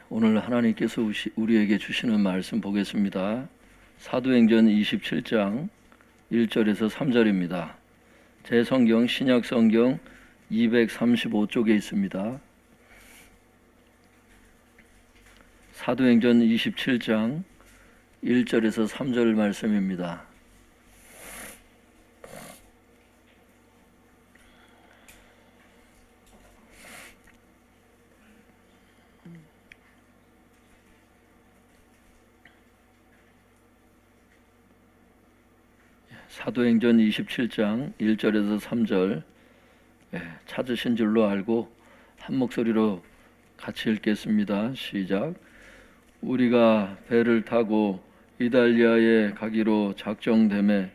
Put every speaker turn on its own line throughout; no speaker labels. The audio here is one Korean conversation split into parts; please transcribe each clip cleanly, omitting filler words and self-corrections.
오늘 하나님께서 우리에게 주시는 말씀 보겠습니다. 사도행전 27장 1절에서 3절입니다. 제 성경 신약 성경 235쪽에 있습니다. 사도행전 27장 1절에서 3절 말씀입니다. 사도행전 27장 1절에서 3절 찾으신 줄로 알고 한 목소리로 같이 읽겠습니다. 시작. 우리가 배를 타고 이달리아에 가기로 작정되매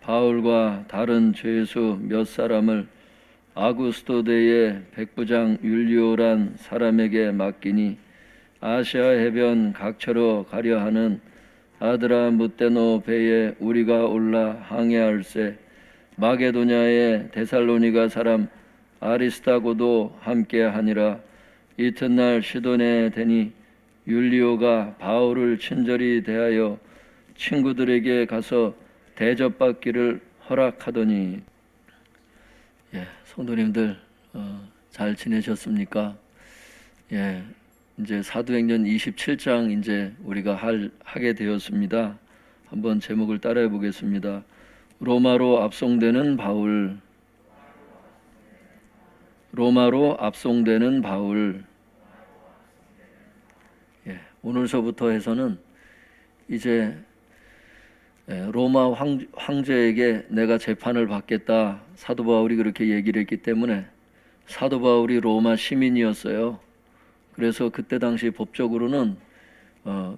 바울과 다른 죄수 몇 사람을 아구스토대의 백부장 율리오란 사람에게 맡기니 아시아 해변 각처로 가려 하는 아드라무테노 배에 우리가 올라 항해할세 마게도냐의 데살로니가 사람 아리스타고도 함께하니라. 이튿날 시돈에 되니 율리오가 바울을 친절히 대하여 친구들에게 가서 대접받기를 허락하더니. 성도님들 잘 지내셨습니까? 이제 사도행전 27장 이제 우리가 하게 되었습니다. 한번 제목을 따라해 보겠습니다. 로마로 압송되는 바울. 로마로 압송되는 바울. 오늘서부터 해서는 이제 로마 황제에게 내가 재판을 받겠다. 사도 바울이 그렇게 얘기를 했기 때문에 사도 바울이 로마 시민이었어요. 그래서 그때 당시 법적으로는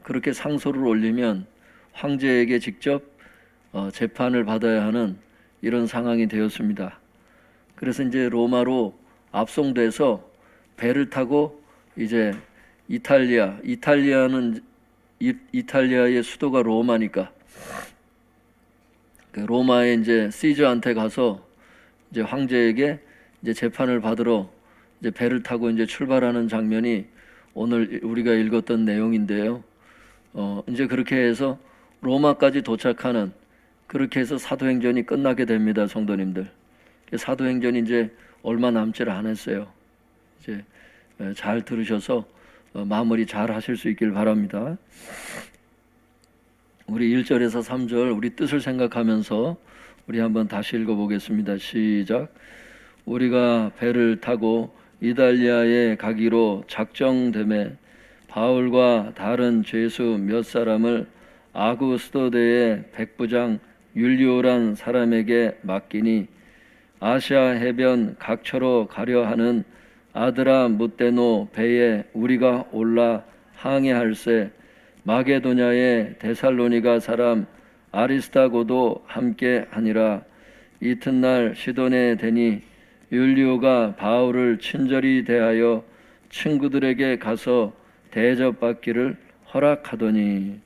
그렇게 상소를 올리면 황제에게 직접 재판을 받아야 하는 이런 상황이 되었습니다. 그래서 이제 로마로 압송돼서 배를 타고 이제 이탈리아는 이탈리아의 수도가 로마니까 그 로마에 이제 시저한테 가서 이제 황제에게 이제 재판을 받으러 이제 배를 타고 이제 출발하는 장면이 오늘 우리가 읽었던 내용인데요. 이제 그렇게 해서 로마까지 도착하는, 그렇게 해서 사도행전이 끝나게 됩니다, 성도님들. 사도행전이 이제 얼마 남지를 않았어요. 이제 잘 들으셔서 마무리 잘 하실 수 있길 바랍니다. 우리 1절에서 3절 우리 뜻을 생각하면서 우리 한번 다시 읽어보겠습니다. 시작. 우리가 배를 타고 이달리아에 가기로 작정되매 바울과 다른 죄수 몇 사람을 아구스토대의 백부장 율리오란 사람에게 맡기니 아시아 해변 각처로 가려 하는 아드라무테노 배에 우리가 올라 항해할세 마게도냐의 데살로니가 사람 아리스타고도 함께 하니라. 이튿날 시돈에 되니 율리오가 바울을 친절히 대하여 친구들에게 가서 대접받기를 허락하더니.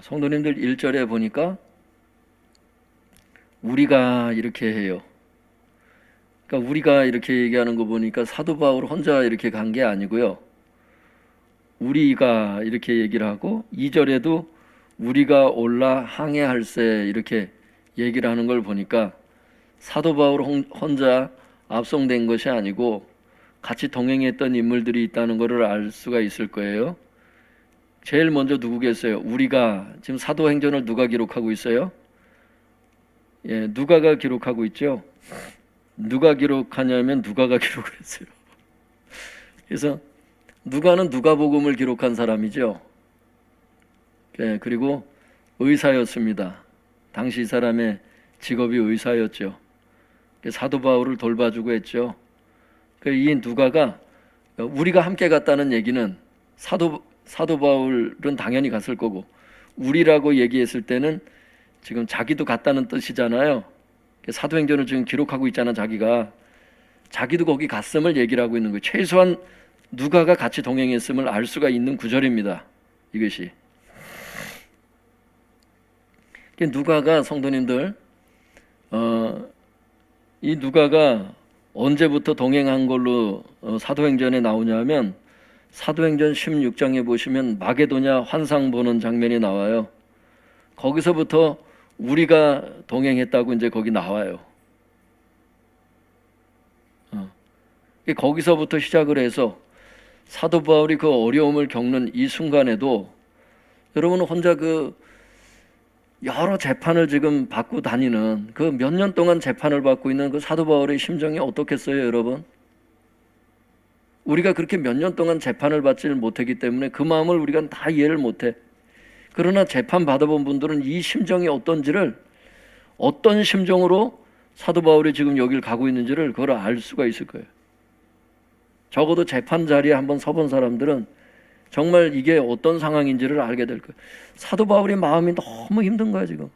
성도님들 1절에 보니까 우리가 이렇게 해요. 그러니까 우리가 이렇게 얘기하는 거 보니까 사도 바울 혼자 이렇게 간 게 아니고요. 우리가 이렇게 얘기를 하고 2절에도 우리가 올라 항해할세 이렇게 얘기를 하는 걸 보니까 사도 바울 혼자 압송된 것이 아니고 같이 동행했던 인물들이 있다는 것을 알 수가 있을 거예요. 제일 먼저 누구겠어요? 우리가 지금 사도행전을 누가 기록하고 있어요? 누가가 기록하고 있죠. 누가 기록하냐면 누가가 기록을 했어요. 그래서 누가는 누가복음을 기록한 사람이죠. 그리고 의사였습니다. 당시 이 사람의 직업이 의사였죠. 사도 바울을 돌봐주고 했죠. 이 누가가 우리가 함께 갔다는 얘기는 사도 바울은 당연히 갔을 거고, 우리라고 얘기했을 때는 지금 자기도 갔다는 뜻이잖아요. 사도행전을 지금 기록하고 있잖아. 자기도 거기 갔음을 얘기를 하고 있는 거예요. 최소한 누가가 같이 동행했음을 알 수가 있는 구절입니다. 이것이. 누가가 성도님들, 이 누가가 언제부터 동행한 걸로 사도행전에 나오냐면 사도행전 16장에 보시면 마게도냐 환상 보는 장면이 나와요. 거기서부터 우리가 동행했다고 이제 거기 나와요. 거기서부터 시작을 해서 사도 바울이 그 어려움을 겪는 이 순간에도 여러분은 혼자 그 여러 재판을 지금 받고 다니는 그 몇 년 동안 재판을 받고 있는 그 사도 바울의 심정이 어떻겠어요, 여러분? 우리가 그렇게 몇 년 동안 재판을 받지를 못했기 때문에 그 마음을 우리가 다 이해를 못해. 그러나 재판 받아본 분들은 이 심정이 어떤지를, 어떤 심정으로 사도 바울이 지금 여길 가고 있는지를 그걸 알 수가 있을 거예요. 적어도 재판 자리에 한번 서본 사람들은 정말 이게 어떤 상황인지를 알게 될 거예요. 사도 바울의 마음이 너무 힘든 거야 지금.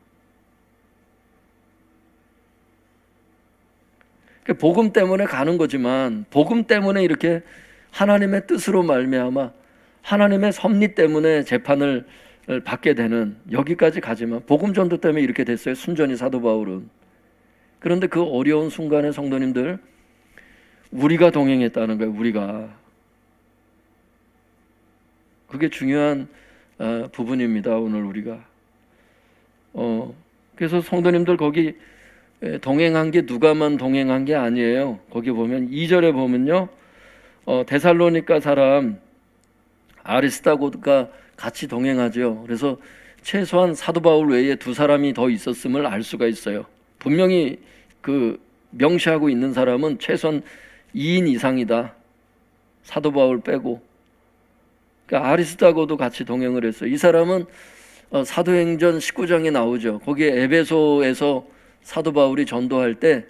복음 때문에 가는 거지만, 복음 때문에 이렇게 하나님의 뜻으로 말미암아 하나님의 섭리 때문에 재판을 받게 되는, 여기까지 가지만 복음 전도 때문에 이렇게 됐어요, 순전히 사도 바울은. 그런데 그 어려운 순간에 성도님들, 우리가 동행했다는 거예요. 우리가. 그게 중요한 부분입니다. 오늘 우리가. 그래서 성도님들 거기 동행한 게 누가만 동행한 게 아니에요. 거기 보면 2절에 보면요, 데살로니가 사람 아리스다고가 같이 동행하죠. 그래서 최소한 사도 바울 외에 두 사람이 더 있었음을 알 수가 있어요. 분명히 그 명시하고 있는 사람은 최소한 2인 이상이다. 사도 바울 빼고. 그러니까 아리스다고도 같이 동행을 했어요. 이 사람은 사도행전 19장에 나오죠. 거기에 에베소에서 사도 바울이 전도할 때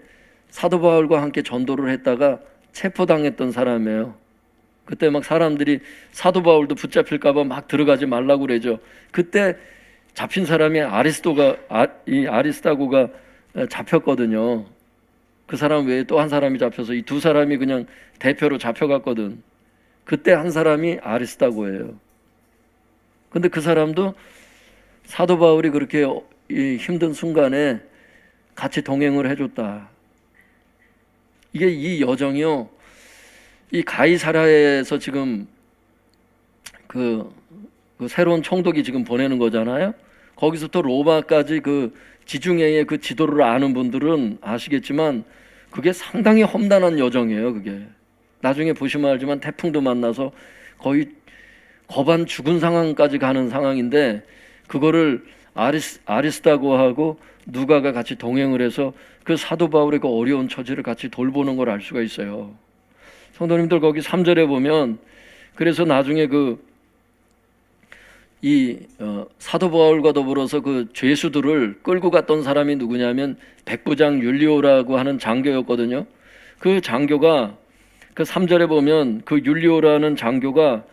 사도 바울과 함께 전도를 했다가 체포당했던 사람이에요. 그때 막 사람들이 사도 바울도 붙잡힐까 봐 막 들어가지 말라고 그러죠. 그때 잡힌 사람이 아리스다고가 잡혔거든요. 그 사람 외에 또 한 사람이 잡혀서 이 두 사람이 그냥 대표로 잡혀갔거든. 그때 한 사람이 아리스다고예요. 근데 그 사람도 사도 바울이 그렇게 힘든 순간에 같이 동행을 해줬다. 이게 이 여정이요, 이 가이사랴에서 지금 그 새로운 총독이 지금 보내는 거잖아요. 거기서부터 로마까지 그 지중해의 그 지도를 아는 분들은 아시겠지만 그게 상당히 험난한 여정이에요. 그게 나중에 보시면 알지만 태풍도 만나서 거의 거반 죽은 상황까지 가는 상황인데, 그거를 아리스다고하고 누가가 같이 동행을 해서 그 사도 바울의 그 어려운 처지를 같이 돌보는 걸 알 수가 있어요. 성도님들 거기 3절에 보면, 그래서 나중에 사도 바울과 더불어서 그 죄수들을 끌고 갔던 사람이 누구냐면 백부장 율리오라고 하는 장교였거든요. 그 장교가 그 3절에 보면 그 율리오라는 장교가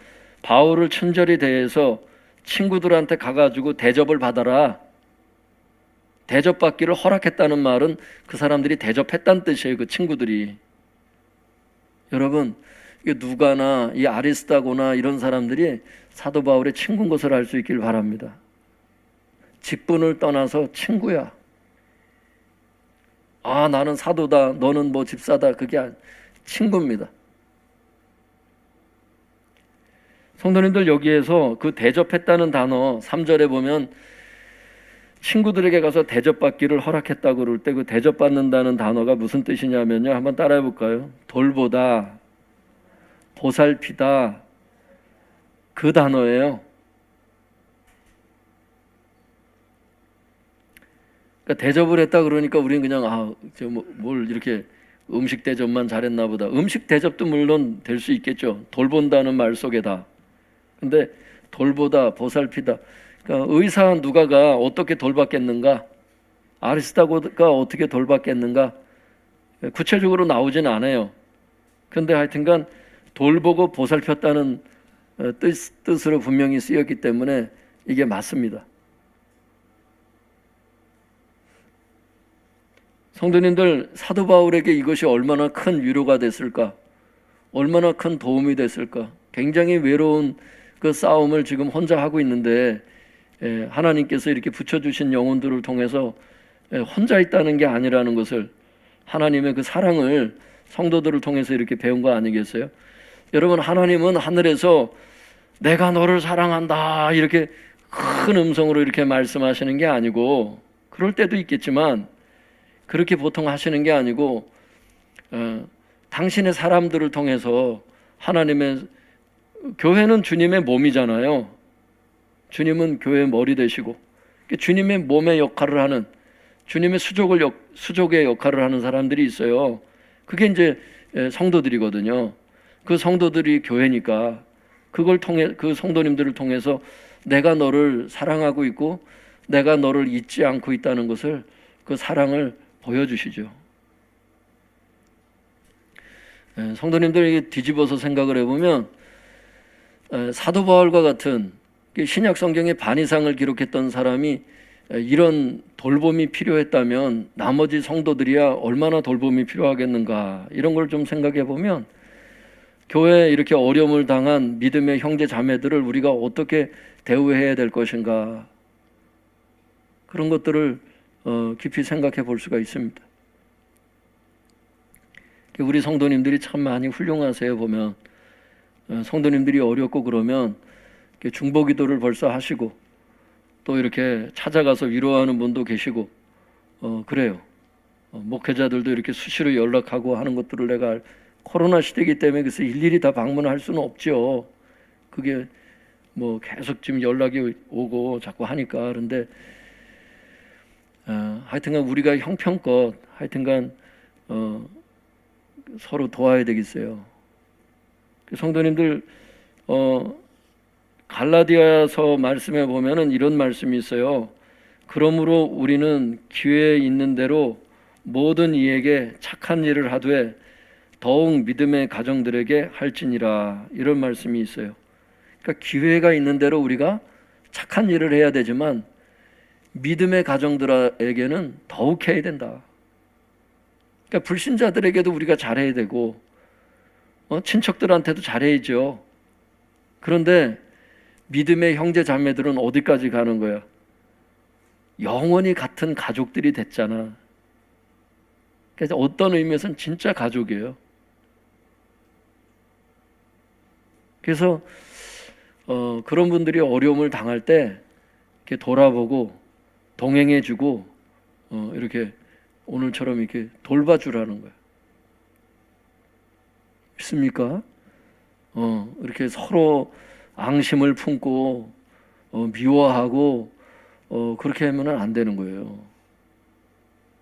바울을 친절히 대해서 친구들한테 가가지고 대접을 받아라, 대접받기를 허락했다는 말은 그 사람들이 대접했다는 뜻이에요. 그 친구들이. 여러분, 누가나 이 아리스다고나 이런 사람들이 사도 바울의 친구인 것을 알 수 있길 바랍니다. 직분을 떠나서 친구야. 아, 나는 사도다, 너는 뭐 집사다, 그게 친구입니다. 성도님들 여기에서 그 대접했다는 단어 3절에 보면 친구들에게 가서 대접받기를 허락했다고 그럴 때 그 대접받는다는 단어가 무슨 뜻이냐면요, 한번 따라해 볼까요? 돌보다, 보살피다, 그 단어예요. 그러니까 대접을 했다 그러니까 우리는 그냥 뭘 이렇게 음식 대접만 잘했나 보다. 음식 대접도 물론 될 수 있겠죠. 돌본다는 말 속에 다. 근데 돌보다, 보살피다. 그러니까 의사 누가가 어떻게 돌봤겠는가? 아리스다고가 어떻게 돌봤겠는가? 구체적으로 나오진 않아요. 근데 하여튼간 돌보고 보살폈다는 뜻으로 분명히 쓰였기 때문에 이게 맞습니다. 성도님들, 사도 바울에게 이것이 얼마나 큰 위로가 됐을까? 얼마나 큰 도움이 됐을까. 굉장히 외로운 그 싸움을 지금 혼자 하고 있는데 하나님께서 이렇게 붙여주신 영혼들을 통해서 혼자 있다는 게 아니라는 것을, 하나님의 그 사랑을 성도들을 통해서 이렇게 배운 거 아니겠어요? 여러분, 하나님은 하늘에서 내가 너를 사랑한다 이렇게 큰 음성으로 이렇게 말씀하시는 게 아니고, 그럴 때도 있겠지만 그렇게 보통 하시는 게 아니고 당신의 사람들을 통해서, 하나님의 교회는 주님의 몸이잖아요. 주님은 교회의 머리 되시고 주님의 몸의 역할을 하는, 주님의 수족의 역할을 하는 사람들이 있어요. 그게 이제 성도들이거든요. 그 성도들이 교회니까 그걸 통해, 그 성도님들을 통해서 내가 너를 사랑하고 있고 내가 너를 잊지 않고 있다는 것을, 그 사랑을 보여주시죠. 성도님들 뒤집어서 생각을 해보면 사도 바울과 같은 신약 성경의 반 이상을 기록했던 사람이 이런 돌봄이 필요했다면 나머지 성도들이야 얼마나 돌봄이 필요하겠는가, 이런 걸 좀 생각해 보면 교회에 이렇게 어려움을 당한 믿음의 형제 자매들을 우리가 어떻게 대우해야 될 것인가, 그런 것들을 깊이 생각해 볼 수가 있습니다. 우리 성도님들이 참 많이 훌륭하세요. 보면 성도님들이 어렵고 그러면 중보기도를 벌써 하시고 또 이렇게 찾아가서 위로하는 분도 계시고 그래요. 목회자들도 이렇게 수시로 연락하고 하는 것들을 내가 코로나 시대이기 때문에 그래서 일일이 다 방문할 수는 없죠. 그게 뭐 계속 지금 연락이 오고 자꾸 하니까. 그런데 하여튼간 우리가 형편껏 하여튼간 서로 도와야 되겠어요. 성도님들 갈라디아서 말씀에 보면은 이런 말씀이 있어요. 그러므로 우리는 기회에 있는 대로 모든 이에게 착한 일을 하되 더욱 믿음의 가정들에게 할지니라, 이런 말씀이 있어요. 그러니까 기회가 있는 대로 우리가 착한 일을 해야 되지만 믿음의 가정들에게는 더욱 해야 된다. 그러니까 불신자들에게도 우리가 잘해야 되고 친척들한테도 잘해야죠. 그런데 믿음의 형제 자매들은 어디까지 가는 거야? 영원히 같은 가족들이 됐잖아. 그래서 어떤 의미에서는 진짜 가족이에요. 그래서 그런 분들이 어려움을 당할 때 이렇게 돌아보고 동행해주고 이렇게 오늘처럼 이렇게 돌봐주라는 거예요. 믿습니까? 이렇게 서로 앙심을 품고 미워하고 그렇게 하면 안 되는 거예요.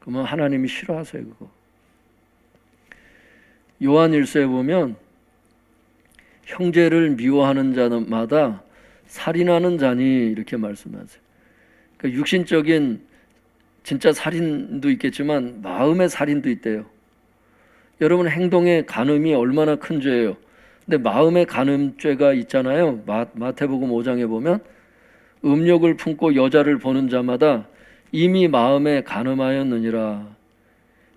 그러면 하나님이 싫어하세요, 그거. 요한 1서에 보면 형제를 미워하는 자마다 살인하는 자니, 이렇게 말씀하세요. 그러니까 육신적인 진짜 살인도 있겠지만 마음의 살인도 있대요. 여러분, 행동의 간음이 얼마나 큰 죄예요. 근데 마음의 간음죄가 있잖아요. 마태복음 5장에 보면 음욕을 품고 여자를 보는 자마다 이미 마음에 간음하였느니라.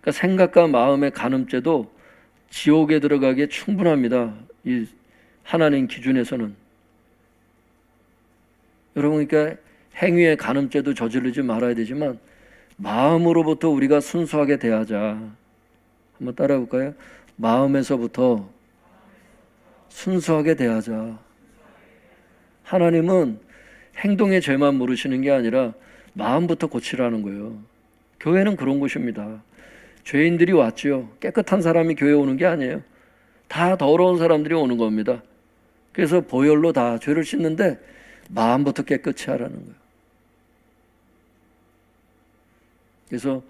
그러니까 생각과 마음의 간음죄도 지옥에 들어가기에 충분합니다. 이 하나님 기준에서는. 여러분, 그러니까 행위의 간음죄도 저지르지 말아야 되지만 마음으로부터 우리가 순수하게 대하자. 한번 따라해 볼까요? 마음에서부터 순수하게 대하자. 하나님은 행동의 죄만 물으시는 게 아니라 마음부터 고치라는 거예요. 교회는 그런 곳입니다. 죄인들이 왔죠. 깨끗한 사람이 교회 오는 게 아니에요. 다 더러운 사람들이 오는 겁니다. 그래서 보혈로 다 죄를 씻는데 마음부터 깨끗이 하라는 거예요. 그래서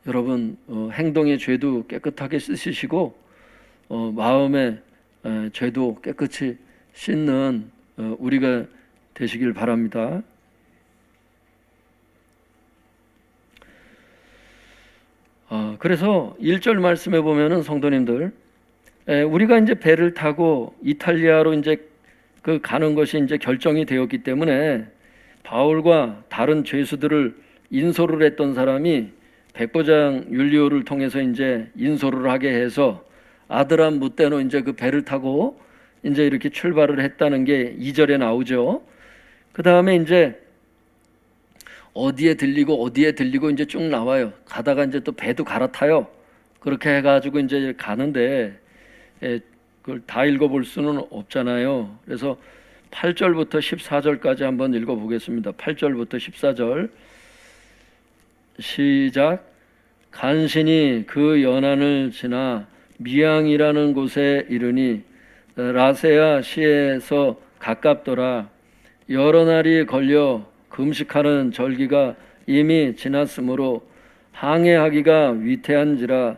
여러분, 행동의 죄도 깨끗하게 씻으시고 마음의 죄도 깨끗이 씻는 우리가 되시길 바랍니다. 그래서 1절 말씀에 보면은 성도님들, 우리가 이제 배를 타고 이탈리아로 이제 그 가는 것이 이제 결정이 되었기 때문에 바울과 다른 죄수들을 인솔을 했던 사람이 백부장 율리오를 통해서 이제 인솔을 하게 해서 아드람 무떼노 이제 그 배를 타고 이제 이렇게 출발을 했다는 게 2절에 나오죠. 그 다음에 이제 어디에 들리고 이제 쭉 나와요. 가다가 이제 또 배도 갈아타요. 그렇게 해가지고 이제 가는데 그걸 다 읽어볼 수는 없잖아요. 그래서 8절부터 14절까지 한번 읽어보겠습니다. 8절부터 14절 시작. 간신히 그 연안을 지나 미양이라는 곳에 이르니 라세아 시에서 가깝더라. 여러 날이 걸려 금식하는 절기가 이미 지났으므로 항해하기가 위태한지라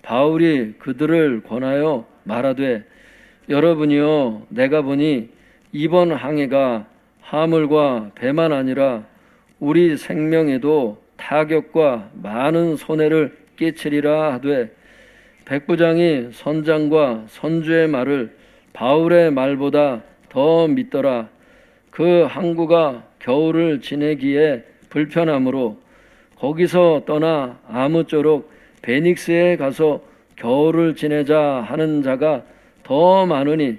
바울이 그들을 권하여 말하되 여러분이요 내가 보니 이번 항해가 화물과 배만 아니라 우리 생명에도 타격과 많은 손해를 끼치리라 하되 백부장이 선장과 선주의 말을 바울의 말보다 더 믿더라. 그 항구가 겨울을 지내기에 불편하므로 거기서 떠나 아무쪼록 베닉스에 가서 겨울을 지내자 하는 자가 더 많으니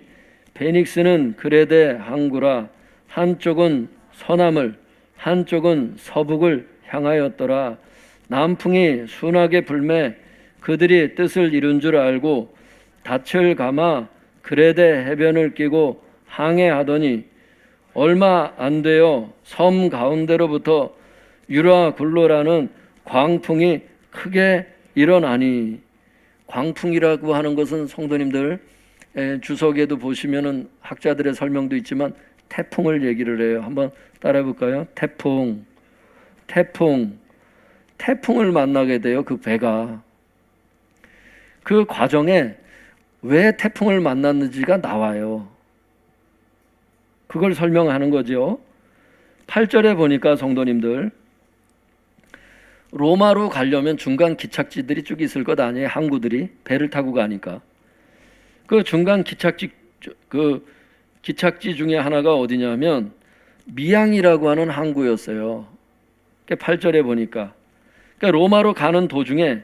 베닉스는 그레데 항구라. 한쪽은 서남을 한쪽은 서북을 향하였더라. 남풍이 순하게 불매 그들이 뜻을 이룬 줄 알고 닻을 감아 그레데 해변을 끼고 항해하더니 얼마 안 되어 섬 가운데로부터 유라굴로라는 광풍이 크게 일어나니. 광풍이라고 하는 것은 성도님들 주석에도 보시면은 학자들의 설명도 있지만 태풍을 얘기를 해요. 한번 따라해 볼까요? 태풍을 만나게 돼요. 그 배가. 그 과정에 왜 태풍을 만났는지가 나와요. 그걸 설명하는 거죠. 8절에 보니까 성도님들 로마로 가려면 중간 기착지들이 쭉 있을 것 아니에요. 항구들이 배를 타고 가니까. 그 중간 기착지 중에 하나가 어디냐면 미양이라고 하는 항구였어요. 8절에 보니까 그러니까 로마로 가는 도중에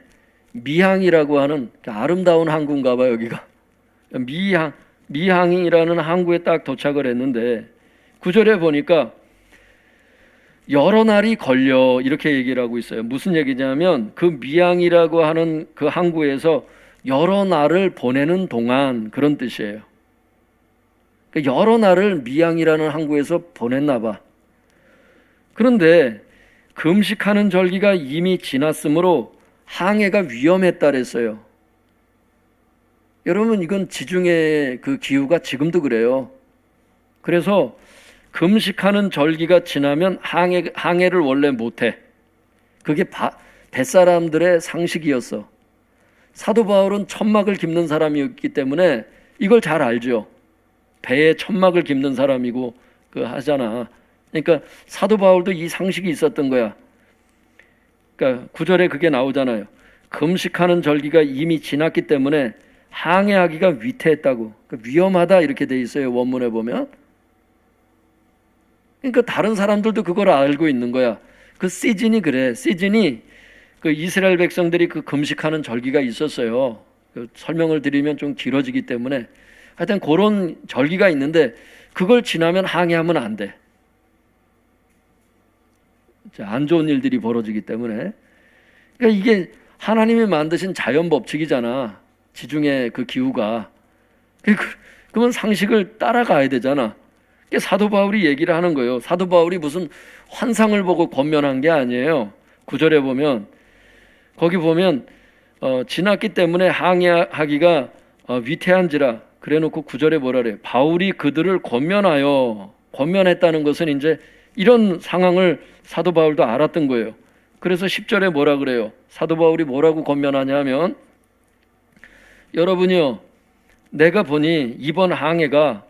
미항이라고 하는 아름다운 항구인가 봐요. 여기가 미항이라는 항구에 딱 도착을 했는데 9절에 보니까 여러 날이 걸려 이렇게 얘기를 하고 있어요. 무슨 얘기냐면 그 미항이라고 하는 그 항구에서 여러 날을 보내는 동안 그런 뜻이에요. 그러니까 여러 날을 미항이라는 항구에서 보냈나 봐. 그런데 금식하는 절기가 이미 지났으므로 항해가 위험했다 그랬어요. 여러분 이건 지중해 그 기후가 지금도 그래요. 그래서 금식하는 절기가 지나면 항해를 원래 못해. 그게 뱃사람들의 상식이었어. 사도 바울은 천막을 깁는 사람이었기 때문에 이걸 잘 알죠. 배에 천막을 깁는 사람이고 하잖아. 그러니까 사도 바울도 이 상식이 있었던 거야. 그러니까 9절에 그게 나오잖아요. 금식하는 절기가 이미 지났기 때문에 항해하기가 위태했다고. 그러니까 위험하다 이렇게 돼 있어요. 원문에 보면. 그러니까 다른 사람들도 그걸 알고 있는 거야. 그 시즌이 그래. 시즌이 그 이스라엘 백성들이 그 금식하는 절기가 있었어요. 그 설명을 드리면 좀 길어지기 때문에 하여튼 그런 절기가 있는데 그걸 지나면 항해하면 안 돼. 안 좋은 일들이 벌어지기 때문에. 그러니까 이게 하나님이 만드신 자연 법칙이잖아. 지중해 그 기후가. 그러면 상식을 따라가야 되잖아. 사도 바울이 얘기를 하는 거예요. 사도 바울이 무슨 환상을 보고 권면한 게 아니에요. 9절에 보면 거기 보면 지났기 때문에 항해하기가 위태한지라 그래놓고 9절에 뭐라 그래요? 바울이 그들을 권면했다는 것은 이제 이런 상황을 사도 바울도 알았던 거예요. 그래서 10절에 뭐라 그래요? 사도 바울이 뭐라고 권면하냐면 여러분이요 내가 보니 이번 항해가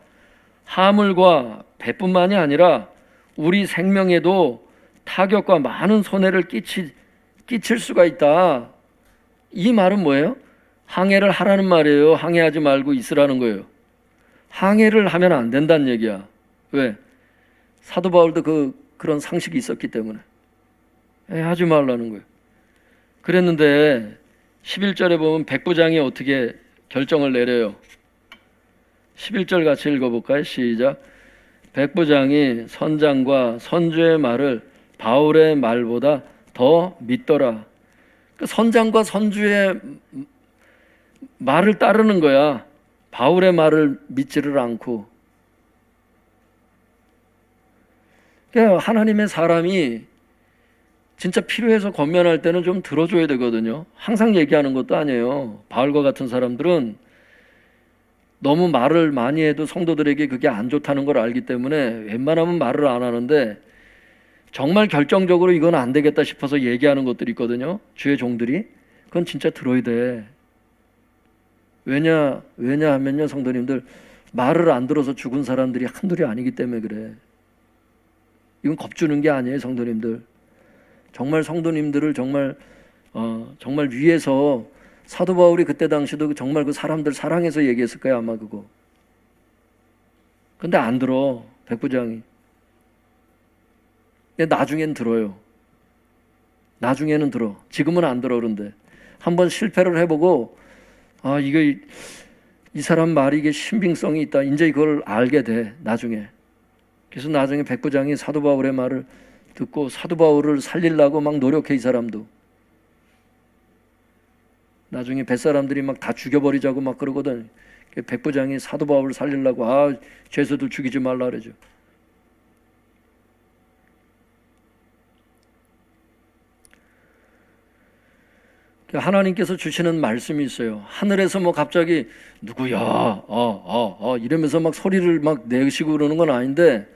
화물과 배뿐만이 아니라 우리 생명에도 타격과 많은 손해를 끼칠 수가 있다. 이 말은 뭐예요? 항해를 하라는 말이에요. 항해하지 말고 있으라는 거예요. 항해를 하면 안 된다는 얘기야. 왜? 사도 바울도 그런 상식이 있었기 때문에 하지 말라는 거예요. 그랬는데 11절에 보면 백부장이 어떻게 결정을 내려요. 11절 같이 읽어볼까요? 시작. 백부장이 선장과 선주의 말을 바울의 말보다 더 믿더라. 선장과 선주의 말을 따르는 거야. 바울의 말을 믿지를 않고. 그러니까 하나님의 사람이 진짜 필요해서 권면할 때는 좀 들어줘야 되거든요. 항상 얘기하는 것도 아니에요. 바울과 같은 사람들은 너무 말을 많이 해도 성도들에게 그게 안 좋다는 걸 알기 때문에 웬만하면 말을 안 하는데, 정말 결정적으로 이건 안 되겠다 싶어서 얘기하는 것들이 있거든요. 주의 종들이. 그건 진짜 들어야 돼. 왜냐하면요, 성도님들, 말을 안 들어서 죽은 사람들이 한둘이 아니기 때문에 그래. 이건 겁주는 게 아니에요, 성도님들. 정말 성도님들을 정말 위해서 사도 바울이 그때 당시도 정말 그 사람들 사랑해서 얘기했을 거야, 아마 그거. 근데 안 들어, 백부장이. 근데 나중엔 들어요. 나중에는 들어. 지금은 안 들어. 그런데 한번 실패를 해보고, 이 사람 말이 이게 신빙성이 있다. 이제 이걸 알게 돼, 나중에. 그래서 나중에 백부장이 사도 바울의 말을 듣고 사도 바울을 살리려고 막 노력해, 이 사람도. 나중에 뱃사람들이 막 다 죽여버리자고 막 그러거든. 백부장이 사도 바울을 살리려고, 죄수들 죽이지 말라 그러죠. 하나님께서 주시는 말씀이 있어요. 하늘에서 뭐 갑자기 누구야, 이러면서 막 소리를 막 내시고 그러는 건 아닌데,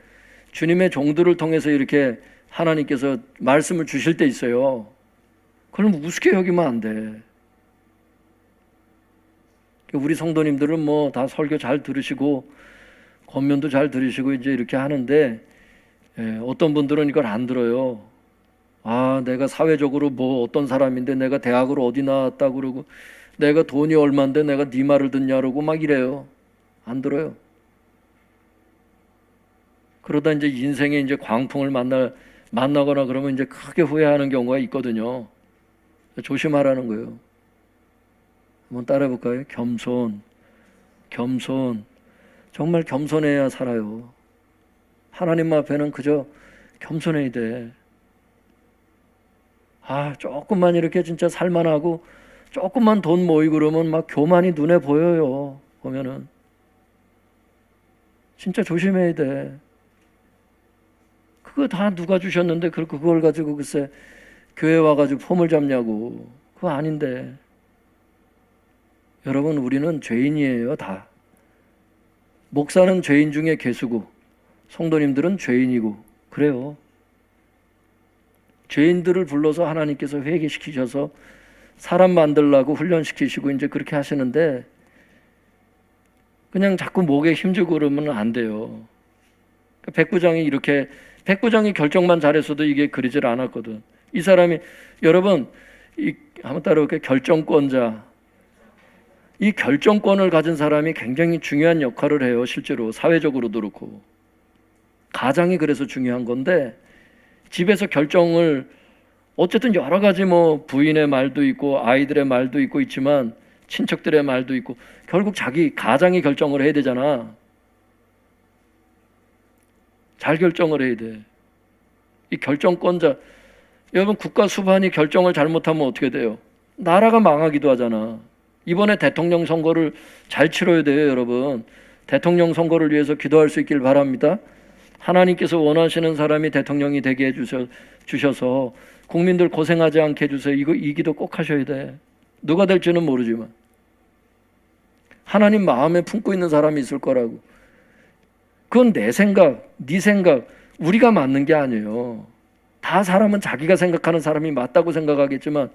주님의 종들을 통해서 이렇게 하나님께서 말씀을 주실 때 있어요. 그걸 우습게 여기면 안 돼. 우리 성도님들은 뭐 다 설교 잘 들으시고 권면도 잘 들으시고 이제 이렇게 하는데, 어떤 분들은 이걸 안 들어요. 내가 사회적으로 뭐 어떤 사람인데 내가 대학을 어디 나왔다고 그러고 내가 돈이 얼만데 내가 네 말을 듣냐 그러고 막 이래요. 안 들어요. 그러다 이제 인생에 이제 광풍을 만나거나 그러면 이제 크게 후회하는 경우가 있거든요. 조심하라는 거예요. 한번 따라해 볼까요? 겸손. 정말 겸손해야 살아요. 하나님 앞에는 그저 겸손해야 돼. 조금만 이렇게 진짜 살만하고 조금만 돈 모이고 그러면 막 교만이 눈에 보여요. 보면은 진짜 조심해야 돼. 그거 다 누가 주셨는데 그걸 가지고 글쎄 교회 와가지고 폼을 잡냐고. 그거 아닌데. 여러분, 우리는 죄인이에요, 다. 목사는 죄인 중에 괴수고 성도님들은 죄인이고 그래요. 죄인들을 불러서 하나님께서 회개시키셔서 사람 만들라고 훈련시키시고 이제 그렇게 하시는데, 그냥 자꾸 목에 힘주고 그러면 안 돼요. 백부장이 결정만 잘했어도 이게 그러질 않았거든. 이 사람이, 여러분, 한번 따라볼게요. 결정권자. 이 결정권을 가진 사람이 굉장히 중요한 역할을 해요. 실제로 사회적으로도 그렇고. 가장이 그래서 중요한 건데, 집에서 결정을 어쨌든 여러 가지 뭐 부인의 말도 있고 아이들의 말도 있지만 친척들의 말도 있고 결국 자기 가장이 결정을 해야 되잖아. 잘 결정을 해야 돼. 이 결정권자, 여러분, 국가 수반이 결정을 잘못하면 어떻게 돼요? 나라가 망하기도 하잖아. 이번에 대통령 선거를 잘 치러야 돼요, 여러분. 대통령 선거를 위해서 기도할 수 있길 바랍니다. 하나님께서 원하시는 사람이 대통령이 되게 해주셔서 국민들 고생하지 않게 해주세요. 이 기도 꼭 하셔야 돼. 누가 될지는 모르지만 하나님 마음에 품고 있는 사람이 있을 거라고. 그건 내 생각, 네 생각, 우리가 맞는 게 아니에요. 다 사람은 자기가 생각하는 사람이 맞다고 생각하겠지만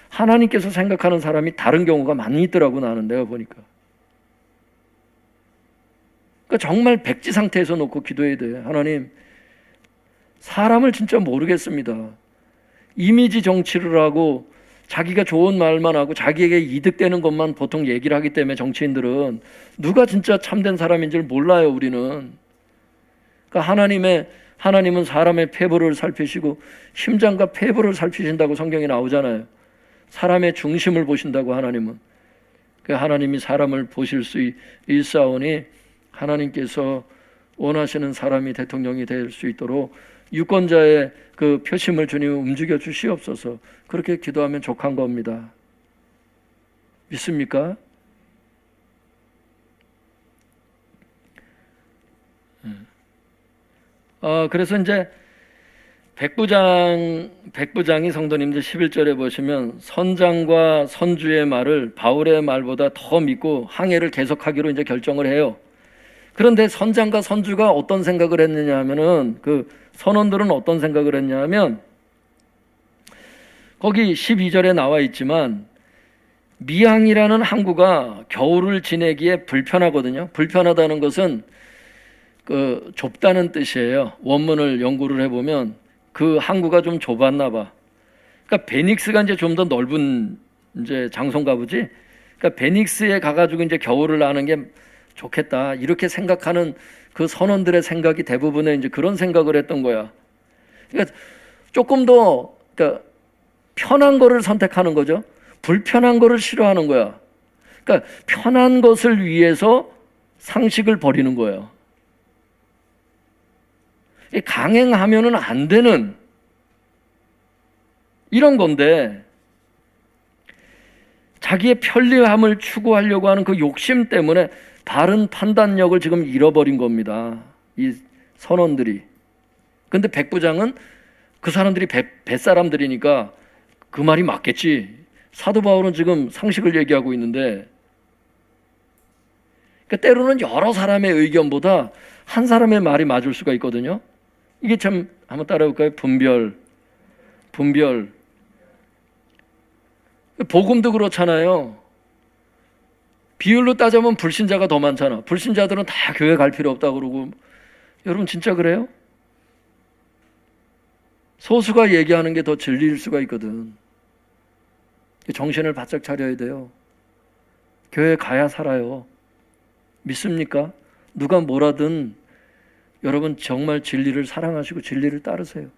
하나님께서 생각하는 사람이 다른 경우가 많이 있더라고, 나는 내가 보니까. 그러니까 정말 백지 상태에서 놓고 기도해야 돼. 하나님, 사람을 진짜 모르겠습니다. 이미지 정치를 하고 자기가 좋은 말만 하고 자기에게 이득되는 것만 보통 얘기를 하기 때문에 정치인들은 누가 진짜 참된 사람인지를 몰라요, 우리는. 그러니까 하나님은 사람의 폐부를 살피시고 심장과 폐부를 살피신다고 성경에 나오잖아요. 사람의 중심을 보신다고 하나님은. 그 하나님이 사람을 보실 수 있사오니 하나님께서 원하시는 사람이 대통령이 될 수 있도록 유권자의 그 표심을 주님 움직여 주시옵소서. 그렇게 기도하면 족한 겁니다. 믿습니까? 그래서 이제 백부장이 성도님들 11절에 보시면 선장과 선주의 말을 바울의 말보다 더 믿고 항해를 계속하기로 이제 결정을 해요. 그런데 선장과 선주가 어떤 생각을 했느냐 하면은, 그 선원들은 어떤 생각을 했냐 하면, 거기 12절에 나와 있지만 미항이라는 항구가 겨울을 지내기에 불편하거든요. 불편하다는 것은 그 좁다는 뜻이에요. 원문을 연구를 해보면 그 항구가 좀 좁았나 봐. 그러니까 베닉스가 이제 좀 더 넓은 이제 장소인가 보지. 그러니까 베닉스에 가가지고 이제 겨울을 나는 게 좋겠다, 이렇게 생각하는 그 선원들의 생각이 대부분의 이제 그런 생각을 했던 거야. 그러니까 조금 더 그러니까 편한 거를 선택하는 거죠. 불편한 거를 싫어하는 거야. 그러니까 편한 것을 위해서 상식을 버리는 거예요. 강행하면은 안 되는 이런 건데, 자기의 편리함을 추구하려고 하는 그 욕심 때문에 바른 판단력을 지금 잃어버린 겁니다, 이 선원들이. 근데 백부장은 그 사람들이 뱃사람들이니까 그 말이 맞겠지. 사도 바울은 지금 상식을 얘기하고 있는데, 그러니까 때로는 여러 사람의 의견보다 한 사람의 말이 맞을 수가 있거든요. 이게 참, 한번 따라해볼까요? 분별. 복음도 그렇잖아요. 비율로 따지면 불신자가 더 많잖아. 불신자들은 다 교회 갈 필요 없다고 그러고. 여러분 진짜 그래요? 소수가 얘기하는 게 더 진리일 수가 있거든. 정신을 바짝 차려야 돼요. 교회 가야 살아요. 믿습니까? 누가 뭐라든 여러분 정말 진리를 사랑하시고 진리를 따르세요.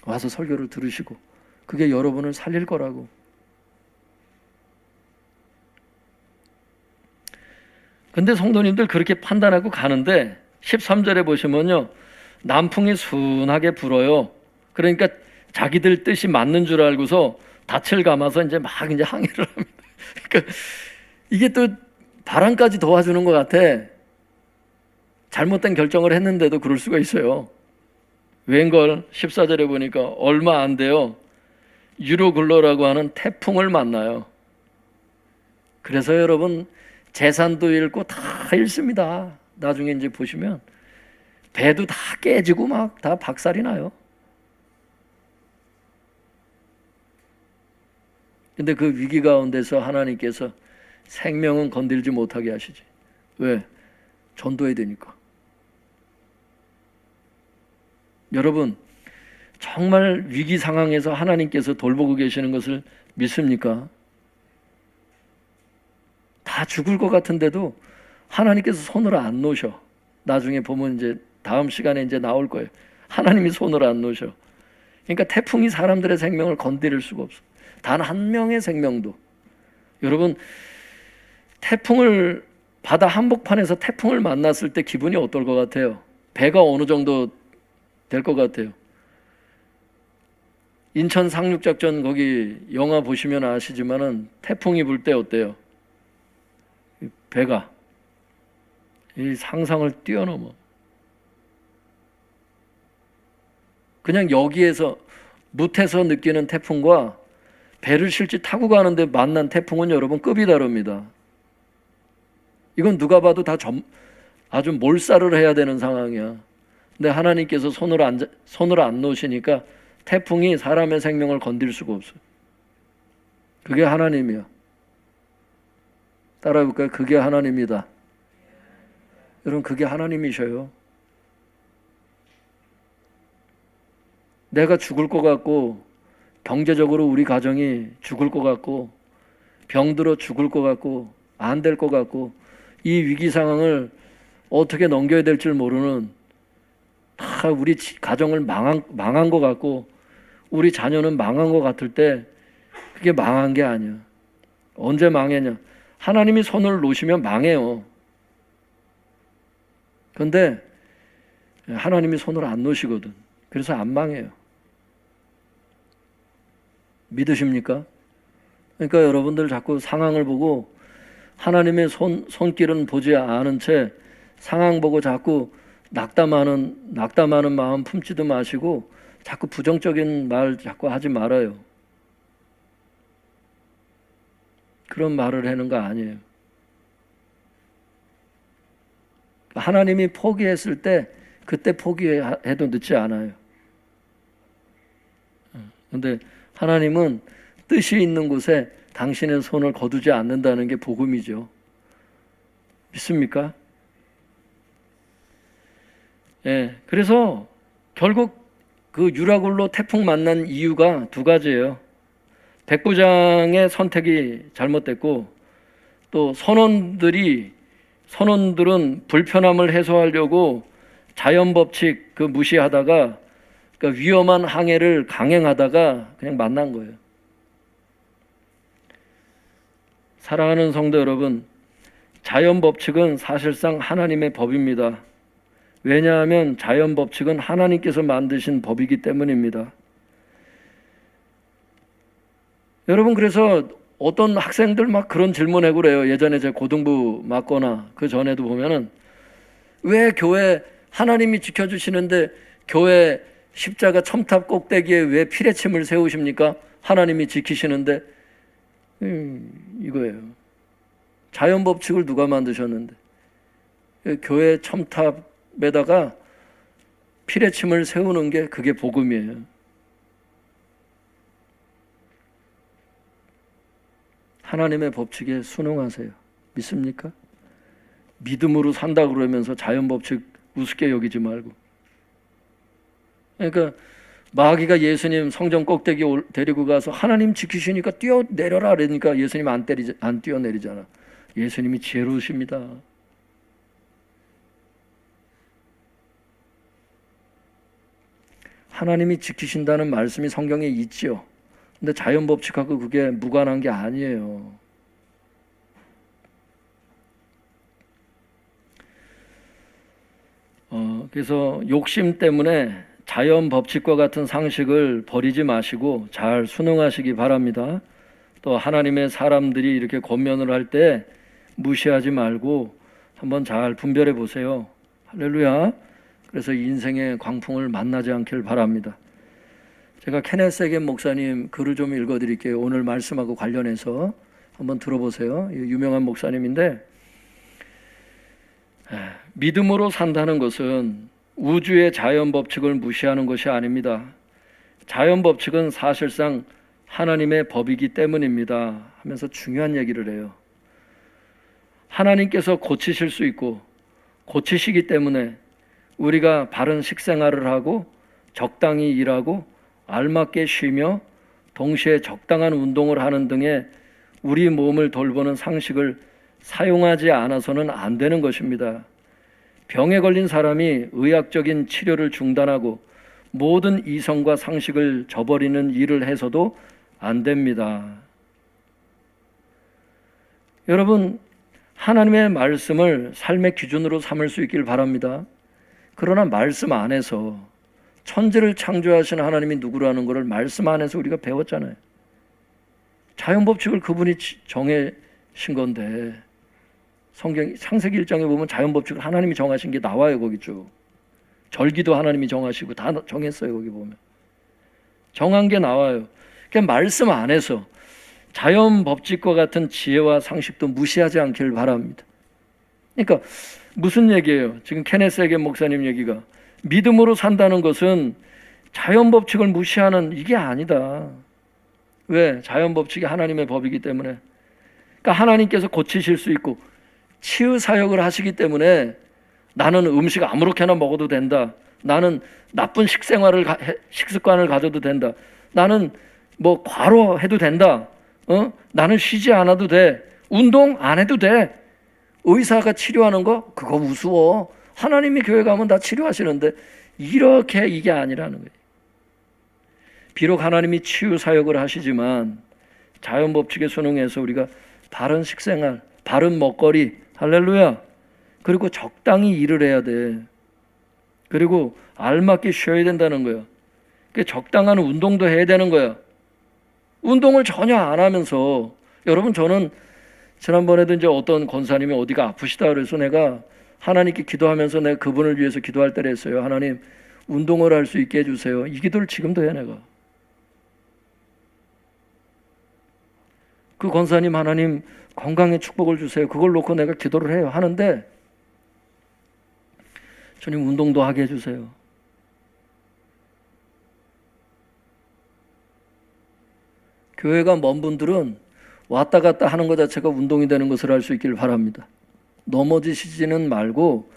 와서 설교를 들으시고 그게 여러분을 살릴 거라고. 근데 성도님들 그렇게 판단하고 가는데 13절에 보시면요, 남풍이 순하게 불어요. 그러니까 자기들 뜻이 맞는 줄 알고서 닻을 감아서 이제 막 이제 항해를 합니다. 그러니까 이게 또 바람까지 도와주는 것 같아. 잘못된 결정을 했는데도 그럴 수가 있어요. 웬걸 14절에 보니까 얼마 안 돼요. 유로글로라고 하는 태풍을 만나요. 그래서 여러분 재산도 잃고 다 잃습니다. 나중에 이제 보시면 배도 다 깨지고 막 다 박살이 나요. 근데 그 위기 가운데서 하나님께서 생명은 건들지 못하게 하시지. 왜? 전도해야 되니까. 여러분 정말 위기 상황에서 하나님께서 돌보고 계시는 것을 믿습니까? 다 죽을 것 같은데도 하나님께서 손을 안 놓으셔. 나중에 보면 이제 다음 시간에 이제 나올 거예요. 하나님이 손을 안 놓으셔. 그러니까 태풍이 사람들의 생명을 건드릴 수가 없어. 단 한 명의 생명도. 여러분 태풍을, 바다 한복판에서 태풍을 만났을 때 기분이 어떨 것 같아요? 배가 어느 정도 될 것 같아요? 인천 상륙작전 거기 영화 보시면 아시지만은 태풍이 불 때 어때요? 배가 이 상상을 뛰어넘어. 그냥 여기에서 무태서 느끼는 태풍과 배를 실제 타고 가는데 만난 태풍은 여러분 급이 다릅니다. 이건 누가 봐도 다 아주 몰살을 해야 되는 상황이야. 근데 하나님께서 손을 안 놓으시니까 태풍이 사람의 생명을 건들 수가 없어. 그게 하나님이야. 따라해볼까요? 그게 하나님이다. 여러분 그게 하나님이셔요. 내가 죽을 것 같고, 경제적으로 우리 가정이 죽을 것 같고, 병들어 죽을 것 같고, 안 될 것 같고, 이 위기 상황을 어떻게 넘겨야 될 줄 모르는, 다 우리 가정을 망한 것 같고 우리 자녀는 망한 것 같을 때 그게 망한 게 아니야. 언제 망했냐? 하나님이 손을 놓으시면 망해요. 그런데 하나님이 손을 안 놓으시거든. 그래서 안 망해요. 믿으십니까? 그러니까 여러분들 자꾸 상황을 보고 하나님의 손길은 보지 않은 채 상황 보고 자꾸 낙담하는 마음 품지도 마시고 자꾸 부정적인 말 자꾸 하지 말아요. 그런 말을 하는 거 아니에요. 하나님이 포기했을 때 그때 포기해도 늦지 않아요. 그런데 하나님은 뜻이 있는 곳에 당신의 손을 거두지 않는다는 게 복음이죠. 믿습니까? 예, 그래서 결국 그 유라굴로 태풍 만난 이유가 두 가지예요. 백부장의 선택이 잘못됐고, 또 선원들은 불편함을 해소하려고 자연법칙 무시하다가, 그러니까 위험한 항해를 강행하다가 그냥 만난 거예요. 사랑하는 성도 여러분, 자연법칙은 사실상 하나님의 법입니다. 왜냐하면 자연법칙은 하나님께서 만드신 법이기 때문입니다. 여러분, 그래서 어떤 학생들 막 그런 질문하고 그래요. 예전에 제 고등부 맡거나 그 전에도 보면은, 왜 교회 하나님이 지켜주시는데 교회 십자가 첨탑 꼭대기에 왜 피레침을 세우십니까? 하나님이 지키시는데. 이거예요. 자연법칙을 누가 만드셨는데 교회 첨탑에다가 피레침을 세우는 게 그게 복음이에요. 하나님의 법칙에 순응하세요. 믿습니까? 믿음으로 산다 그러면서 자연법칙 우습게 여기지 말고. 그러니까 마귀가 예수님 성전 꼭대기 데리고 가서 하나님 지키시니까 뛰어내려라 그러니까 예수님 안 뛰어내리잖아. 예수님이 지혜로우십니다. 하나님이 지키신다는 말씀이 성경에 있지요. 근데 자연법칙하고 그게 무관한 게 아니에요. 그래서 욕심 때문에 자연 법칙과 같은 상식을 버리지 마시고 잘 순응하시기 바랍니다. 또 하나님의 사람들이 이렇게 권면을 할 때 무시하지 말고 한번 잘 분별해 보세요. 할렐루야. 그래서 인생의 광풍을 만나지 않길 바랍니다. 제가 케네스 에겐 목사님 글을 좀 읽어드릴게요. 오늘 말씀하고 관련해서 한번 들어보세요. 유명한 목사님인데, 믿음으로 산다는 것은 우주의 자연법칙을 무시하는 것이 아닙니다. 자연법칙은 사실상 하나님의 법이기 때문입니다 하면서 중요한 얘기를 해요. 하나님께서 고치실 수 있고 고치시기 때문에 우리가 바른 식생활을 하고 적당히 일하고 알맞게 쉬며 동시에 적당한 운동을 하는 등의 우리 몸을 돌보는 상식을 사용하지 않아서는 안 되는 것입니다. 병에 걸린 사람이 의학적인 치료를 중단하고 모든 이성과 상식을 저버리는 일을 해서도 안 됩니다. 여러분, 하나님의 말씀을 삶의 기준으로 삼을 수 있길 바랍니다. 그러나 말씀 안에서 천지를 창조하신 하나님이 누구라는 것을 말씀 안에서 우리가 배웠잖아요. 자연법칙을 그분이 정해신 건데, 성경 창세기 1장에 보면 자연법칙을 하나님이 정하신 게 나와요. 거기 쭉 절기도 하나님이 정하시고 다 정했어요. 거기 보면 정한 게 나와요. 그러니까 말씀 안에서 자연법칙과 같은 지혜와 상식도 무시하지 않길 바랍니다. 그러니까 무슨 얘기예요? 지금 케네스 에겐 목사님 얘기가 믿음으로 산다는 것은 자연법칙을 무시하는 이게 아니다. 왜? 자연법칙이 하나님의 법이기 때문에. 그러니까 하나님께서 고치실 수 있고 치유 사역을 하시기 때문에 나는 음식 아무렇게나 먹어도 된다. 나는 나쁜 식습관을 가져도 된다. 나는 뭐 과로해도 된다. 나는 쉬지 않아도 돼. 운동 안 해도 돼. 의사가 치료하는 거 그거 우스워. 하나님이 교회 가면 다 치료하시는데 이렇게 이게 아니라는 거예요. 비록 하나님이 치유 사역을 하시지만 자연법칙에 순응해서 우리가 바른 식생활, 바른 먹거리, 할렐루야. 그리고 적당히 일을 해야 돼. 그리고 알맞게 쉬어야 된다는 거야. 적당한 운동도 해야 되는 거야. 운동을 전혀 안 하면서, 여러분, 저는 지난번에도 이제 어떤 권사님이 어디가 아프시다 그래서 내가 하나님께 기도하면서 내가 그분을 위해서 기도할 때를 했어요. 하나님, 운동을 할 수 있게 해주세요. 이 기도를 지금도 해, 내가. 그 권사님, 하나님 건강의 축복을 주세요. 그걸 놓고 내가 기도를 해요. 하는데 주님, 운동도 하게 해주세요. 교회가 먼 분들은 왔다 갔다 하는 것 자체가 운동이 되는 것을 알 수 있기를 바랍니다. 넘어지시지는 말고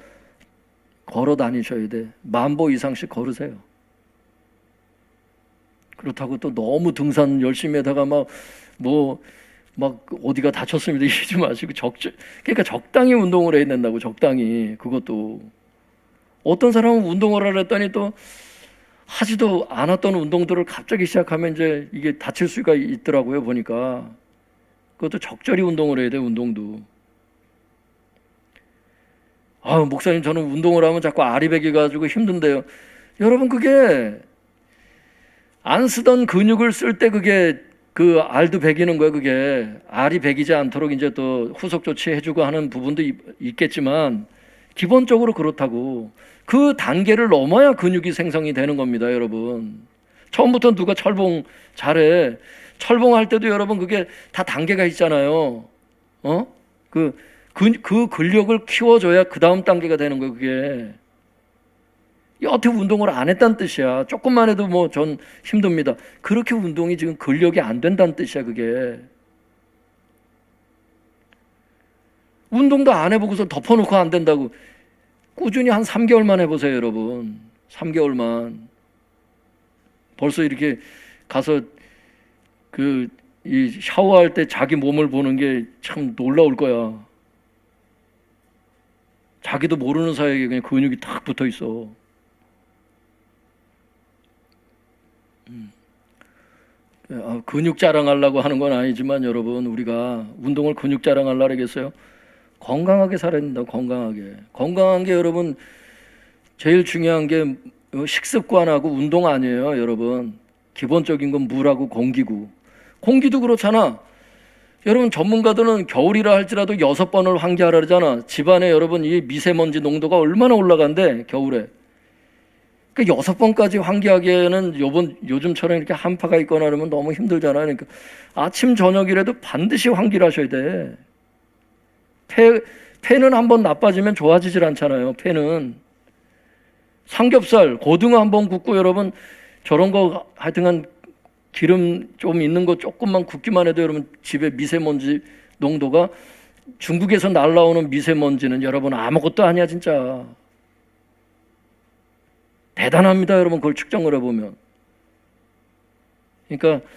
걸어 다니셔야 돼. 10,000보 이상씩 걸으세요. 그렇다고 또 너무 등산 열심히 하다가 막 어디가 다쳤습니다 이러지 마시고 그러니까 적당히 운동을 해야 된다고. 적당히. 그것도 어떤 사람은 운동을 하라 했더니 또 하지도 않았던 운동들을 갑자기 시작하면 이제 이게 다칠 수가 있더라고요. 보니까 그것도 적절히 운동을 해야 돼. 운동도. 목사님, 저는 운동을 하면 자꾸 아리배기 가지고 힘든데요. 여러분, 그게 안 쓰던 근육을 쓸 때 그게 그 알도 배기는 거예요. 그게 알이 배기지 않도록 이제 또 후속 조치해주고 하는 부분도 있겠지만 기본적으로 그렇다고. 그 단계를 넘어야 근육이 생성이 되는 겁니다, 여러분. 처음부터 누가 철봉 잘해. 철봉할 때도 여러분 그게 다 단계가 있잖아요. 그 근력을 키워줘야 그 다음 단계가 되는 거예요, 그게. 여태 운동을 안 했다는 뜻이야. 조금만 해도 전 힘듭니다. 그렇게 운동이 지금 근력이 안 된다는 뜻이야, 그게. 운동도 안 해보고서 덮어놓고 안 된다고. 꾸준히 한 3개월만 해보세요, 여러분. 3개월만. 벌써 이렇게 가서 이 샤워할 때 자기 몸을 보는 게 참 놀라울 거야. 자기도 모르는 사이에 그냥 근육이 탁 붙어 있어. 근육 자랑하려고 하는 건 아니지만 여러분, 우리가 운동을 근육 자랑하려고 그러겠어요? 건강하게 살아야 된다. 건강한 게 여러분 제일 중요한 게 식습관하고 운동 아니에요, 여러분. 기본적인 건 물하고 공기고. 공기도 그렇잖아. 여러분, 전문가들은 겨울이라 할지라도 6번을 환기하라 그러잖아. 집안에 여러분 이 미세먼지 농도가 얼마나 올라간대, 겨울에. 그 6번까지 환기하기에는 요즘처럼 이렇게 한파가 있거나 그러면 너무 힘들잖아요. 그러니까 아침 저녁이라도 반드시 환기를 하셔야 돼. 폐는 한번 나빠지면 좋아지질 않잖아요. 폐는. 삼겹살, 고등어 한번 굽고 여러분 저런 거 하여튼간 기름 좀 있는 거 조금만 굽기만 해도 여러분 집에 미세먼지 농도가, 중국에서 날라오는 미세먼지는 여러분 아무것도 아니야, 진짜. 대단합니다, 여러분. 그걸 측정을 해보면. 그러니까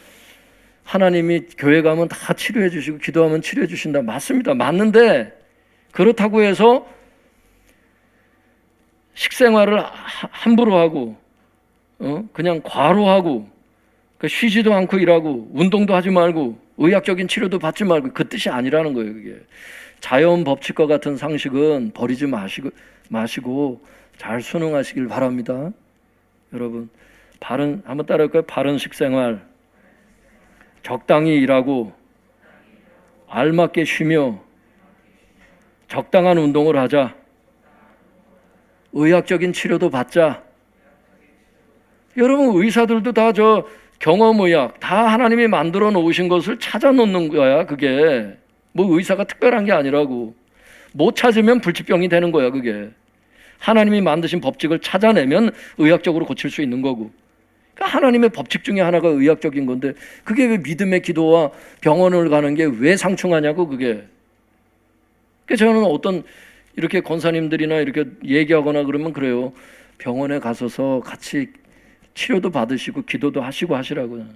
하나님이 교회 가면 다 치료해 주시고 기도하면 치료해 주신다. 맞습니다. 맞는데 그렇다고 해서 식생활을 함부로 하고 그냥 과로하고 쉬지도 않고 일하고 운동도 하지 말고 의학적인 치료도 받지 말고, 그 뜻이 아니라는 거예요. 그게 자연 법칙과 같은 상식은 버리지 마시고 잘 순응하시길 바랍니다. 여러분, 한번 따라할까요? 바른 식생활, 적당히 일하고 알맞게 쉬며 적당한 운동을 하자. 의학적인 치료도 받자. 여러분, 의사들도 다 경험의학, 다 하나님이 만들어 놓으신 것을 찾아 놓는 거야. 그게 의사가 특별한 게 아니라고. 못 찾으면 불치병이 되는 거야. 그게 하나님이 만드신 법칙을 찾아내면 의학적으로 고칠 수 있는 거고. 그러니까 하나님의 법칙 중에 하나가 의학적인 건데, 그게 왜 믿음의 기도와 병원을 가는 게 왜 상충하냐고. 그게. 그러니까 저는 어떤 이렇게 권사님들이나 이렇게 얘기하거나 그러면 그래요. 병원에 가서서 같이 치료도 받으시고 기도도 하시고 하시라고요.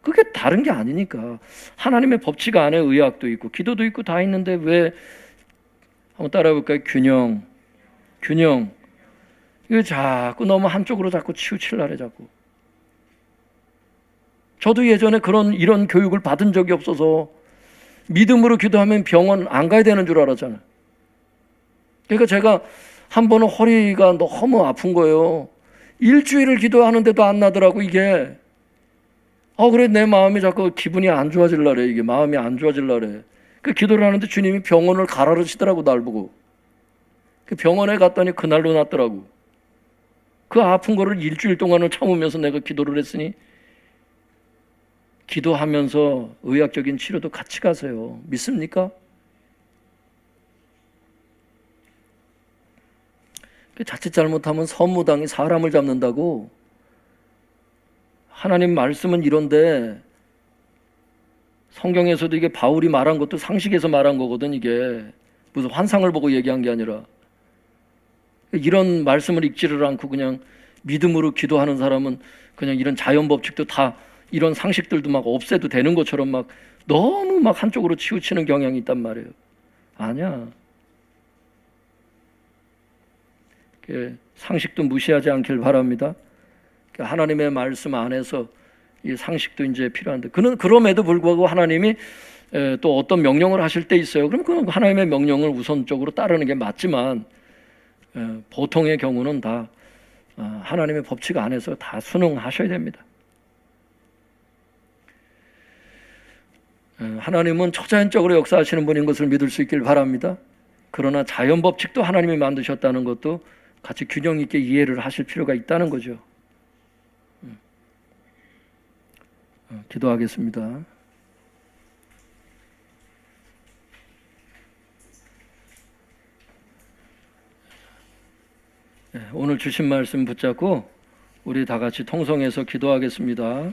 그게 다른 게 아니니까. 하나님의 법칙 안에 의학도 있고 기도도 있고 다 있는데 왜, 한번 따라해 볼까요? 균형. 이거 자꾸 너무 한쪽으로 자꾸 치우치려래 자꾸. 저도 예전에 이런 교육을 받은 적이 없어서 믿음으로 기도하면 병원 안 가야 되는 줄 알았잖아요. 그러니까 제가 한 번은 허리가 너무 아픈 거예요. 일주일을 기도하는데도 안 나더라고 이게. 그래 내 마음이 자꾸 기분이 안 좋아질라래. 이게 마음이 안 좋아질라래. 그 기도를 하는데 주님이 병원을 가라 그러시더라고 날 보고. 그 병원에 갔더니 그날로 낫더라고. 그 아픈 거를 일주일 동안을 참으면서 내가 기도를 했으니 기도하면서 의학적인 치료도 같이 가세요. 믿습니까? 자칫 잘못하면 선무당이 사람을 잡는다고. 하나님 말씀은 이런데 성경에서도 이게 바울이 말한 것도 상식에서 말한 거거든. 이게 무슨 환상을 보고 얘기한 게 아니라 이런 말씀을 읽지를 않고 그냥 믿음으로 기도하는 사람은 그냥 이런 자연 법칙도 다 이런 상식들도 막 없애도 되는 것처럼 막 너무 막 한쪽으로 치우치는 경향이 있단 말이에요. 아니야. 상식도 무시하지 않길 바랍니다. 하나님의 말씀 안에서 이 상식도 이제 필요한데 그럼에도 불구하고 하나님이 또 어떤 명령을 하실 때 있어요. 그럼 그 하나님의 명령을 우선적으로 따르는 게 맞지만 보통의 경우는 다 하나님의 법칙 안에서 다 순응하셔야 됩니다. 하나님은 초자연적으로 역사하시는 분인 것을 믿을 수 있길 바랍니다. 그러나 자연 법칙도 하나님이 만드셨다는 것도 같이 균형 있게 이해를 하실 필요가 있다는 거죠. 기도하겠습니다. 오늘 주신 말씀 붙잡고 우리 다 같이 통성해서 기도하겠습니다.